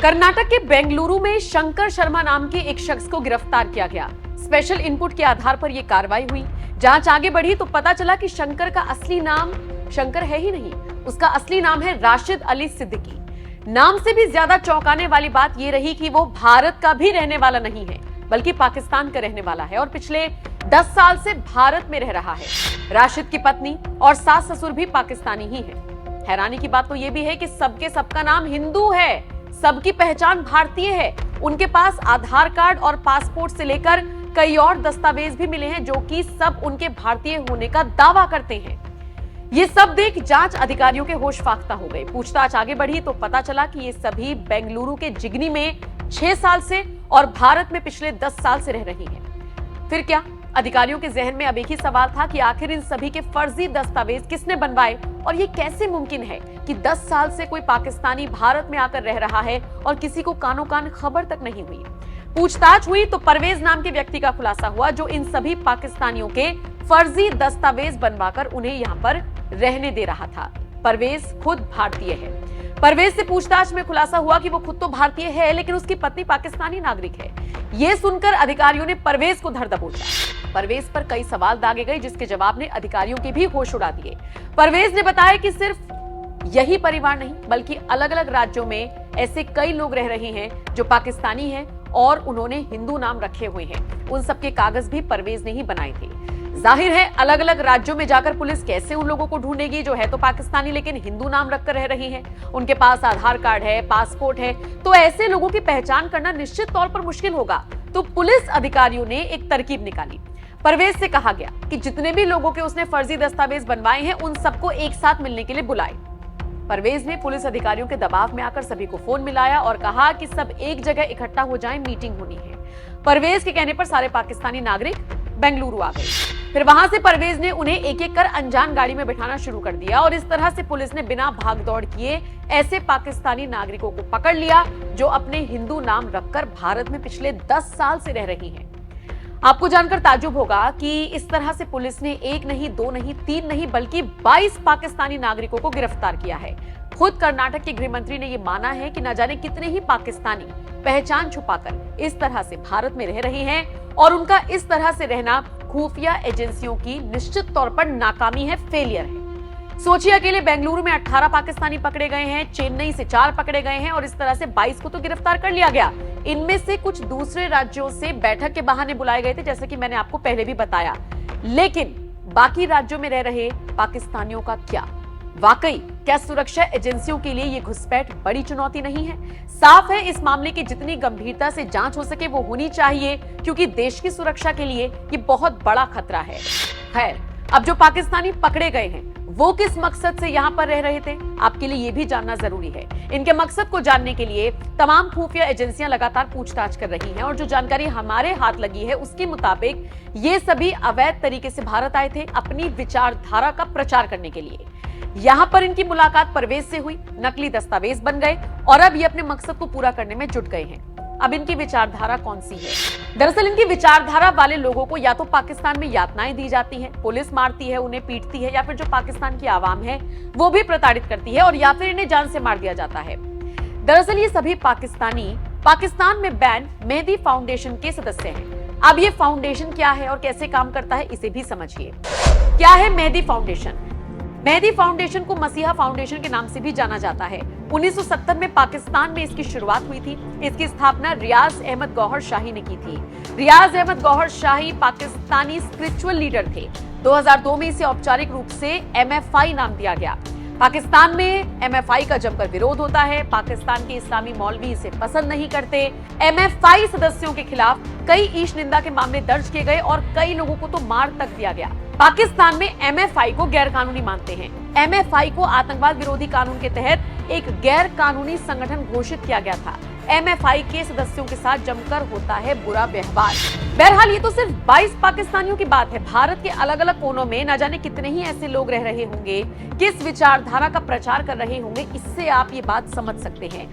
कर्नाटक के बेंगलुरु में शंकर शर्मा नाम के एक शख्स को गिरफ्तार किया गया। स्पेशल इनपुट के आधार पर यह कार्रवाई हुई। जांच आगे बढ़ी तो पता चला कि शंकर का असली नाम शंकर है ही नहीं, उसका असली नाम है राशिद अली सिद्दीकी। नाम से भी ज्यादा चौंकाने वाली बात यह रही कि वो भारत का भी रहने वाला नहीं है, बल्कि पाकिस्तान का रहने वाला है और पिछले 10 साल से भारत में रह रहा है। राशिद की पत्नी और सास ससुर भी पाकिस्तानी ही हैं। हैरानी की बात तो यह भी है कि सबका नाम हिंदू है, सबकी पहचान भारतीय है। उनके पास आधार कार्ड और पासपोर्ट से लेकर कई और दस्तावेज भी मिले हैं जो कि सब उनके भारतीय होने का दावा करते हैं। ये सब देख जांच अधिकारियों के होश फाख्ता हो गए। पूछताछ आगे बढ़ी तो पता चला कि ये सभी बेंगलुरु के जिगनी में 6 साल से और भारत में पिछले 10 साल से रह रही हैं। फिर क्या? अधिकारियों के जहन में अब एक ही सवाल था कि आखिर इन सभी के फर्जी दस्तावेज किसने बनवाए और ये कैसे मुमकिन है कि 10 साल से कोई पाकिस्तानी भारत में आकर रह रहा है और किसी को कानो कान खबर तक नहीं हुई। पूछताछ हुई तो परवेज नाम के व्यक्ति का खुलासा हुआ जो इन सभी पाकिस्तानियों के फर्जी दस्तावेज बनवाकर उन्हें यहाँ पर रहने दे रहा था। परवेज खुद भारतीय है। परवेज से पूछताछ में खुलासा हुआ कि वो खुद तो भारतीय है लेकिन उसकी पत्नी पाकिस्तानी नागरिक है। ये सुनकर अधिकारियों ने परवेज को धर दबोचा। परवेज पर कई सवाल दागे गए जिसके जवाब ने अधिकारियों के भी होश उड़ा दिए। परवेज ने बताया कि सिर्फ यही परिवार नहीं बल्कि अलग अलग राज्यों में ऐसे कई लोग रह रहे हैं जो पाकिस्तानी हैं और उन्होंने हिंदू नाम रखे हुए हैं। उन सबके कागज भी परवेज ने ही बनाए थे। जाहिर है अलग अलग राज्यों में जाकर पुलिस कैसे उन लोगों को ढूंढेगी जो है तो पाकिस्तानी लेकिन हिंदू नाम रखकर रह रही हैं। उनके पास आधार कार्ड है, पासपोर्ट है, तो ऐसे लोगों की पहचान करना निश्चित तौर पर मुश्किल होगा। तो पुलिस अधिकारियों ने एक तरकीब निकाली। परवेज से कहा गया कि जितने भी लोगों के उसने फर्जी दस्तावेज बनवाए हैं उन सबको एक साथ मिलने के लिए बुलाए। परवेज ने पुलिस अधिकारियों के दबाव में आकर सभी को फोन मिलाया और कहा कि सब एक जगह इकट्ठा हो जाएं, मीटिंग होनी है। परवेज के कहने पर सारे पाकिस्तानी नागरिक बेंगलुरु आ गए। फिर वहां से परवेज ने उन्हें एक एक कर अनजान गाड़ी में बिठाना शुरू कर दिया और इस तरह से पुलिस ने बिना भागदौड़ किए ऐसे पाकिस्तानी नागरिकों को पकड़ लिया जो अपने हिंदू नाम रखकर भारत में पिछले 10 साल से रह रही हैं। आपको जानकर ताज्जुब होगा कि इस तरह से पुलिस ने 1 नहीं, 2 नहीं, 3 नहीं बल्कि 22 पाकिस्तानी नागरिकों को गिरफ्तार किया है। खुद कर्नाटक के गृह मंत्री ने यह माना है कि न जाने कितने ही पाकिस्तानी पहचान छुपाकर इस तरह से भारत में रह रहे हैं और उनका इस तरह से रहना खुफिया एजेंसियों की निश्चित तौर पर नाकामी है, फेलियर है। सोचिए अकेले बेंगलुरु में 18 पाकिस्तानी पकड़े गए हैं, चेन्नई से 4 पकड़े गए हैं और इस तरह से 22 को तो गिरफ्तार कर लिया गया। इनमें से कुछ दूसरे राज्यों से बैठक के बहाने बुलाए गए थे जैसे कि मैंने आपको पहले भी बताया। लेकिन बाकी राज्यों में रह रहे पाकिस्तानियों का क्या? वाकई क्या सुरक्षा एजेंसियों के लिए ये घुसपैठ बड़ी चुनौती नहीं है? साफ है इस मामले की जितनी गंभीरता से जांच हो सके वो होनी चाहिए क्योंकि देश की सुरक्षा के लिए ये बहुत बड़ा खतरा है। खैर, अब जो पाकिस्तानी पकड़े गए हैं वो किस मकसद से यहाँ पर रह रहे थे आपके लिए ये भी जानना जरूरी है। इनके मकसद को जानने के लिए तमाम खुफिया एजेंसियां लगातार पूछताछ कर रही हैं और जो जानकारी हमारे हाथ लगी है उसके मुताबिक ये सभी अवैध तरीके से भारत आए थे अपनी विचारधारा का प्रचार करने के लिए। यहाँ पर इनकी मुलाकात परवेज से हुई, नकली दस्तावेज बन गए और अब ये अपने मकसद को पूरा करने में जुट गए हैं। अब इनकी विचारधारा कौन सी है? दरअसल इनकी विचारधारा वाले लोगों को या तो पाकिस्तान में यातनाएं दी जाती हैं, पुलिस मारती है, उन्हें पीटती है, या फिर जो पाकिस्तान की आवाम है वो भी प्रताड़ित करती है और या फिर इन्हें जान से मार दिया जाता है। दरअसल ये सभी पाकिस्तानी पाकिस्तान में बैन मेहदी फाउंडेशन के सदस्य हैं। अब ये फाउंडेशन क्या है और कैसे काम करता है इसे भी समझिए। क्या है मेहदी फाउंडेशन? मेहदी फाउंडेशन को मसीहा फाउंडेशन के नाम से भी जाना जाता है। 1970 में पाकिस्तान में इसकी शुरुआत हुई थी। इसकी स्थापना रियाज अहमद गौहर शाही ने की थी। रियाज अहमद गौहर शाही पाकिस्तानी स्पिरिचुअल लीडर थे। 2002 में इसे औपचारिक रूप से MFI नाम दिया गया। पाकिस्तान में MFI का जमकर विरोध होता है। पाकिस्तान के इस्लामी मौलवी इसे पसंद नहीं करते। MFI सदस्यों के खिलाफ कई ईश निंदा के मामले दर्ज किए गए और कई लोगों को तो मार तक दिया गया। पाकिस्तान में MFI को गैर कानूनी मानते हैं। MFI को आतंकवाद विरोधी कानून के तहत एक गैर कानूनी संगठन घोषित किया गया था। MFI के सदस्यों के साथ जमकर होता है बुरा व्यवहार। बहरहाल ये तो सिर्फ 22 पाकिस्तानियों की बात है। भारत के अलग अलग कोनों में न जाने कितने ही ऐसे लोग रह रहे होंगे, किस विचारधारा का प्रचार कर रहे होंगे, इससे आप ये बात समझ सकते हैं।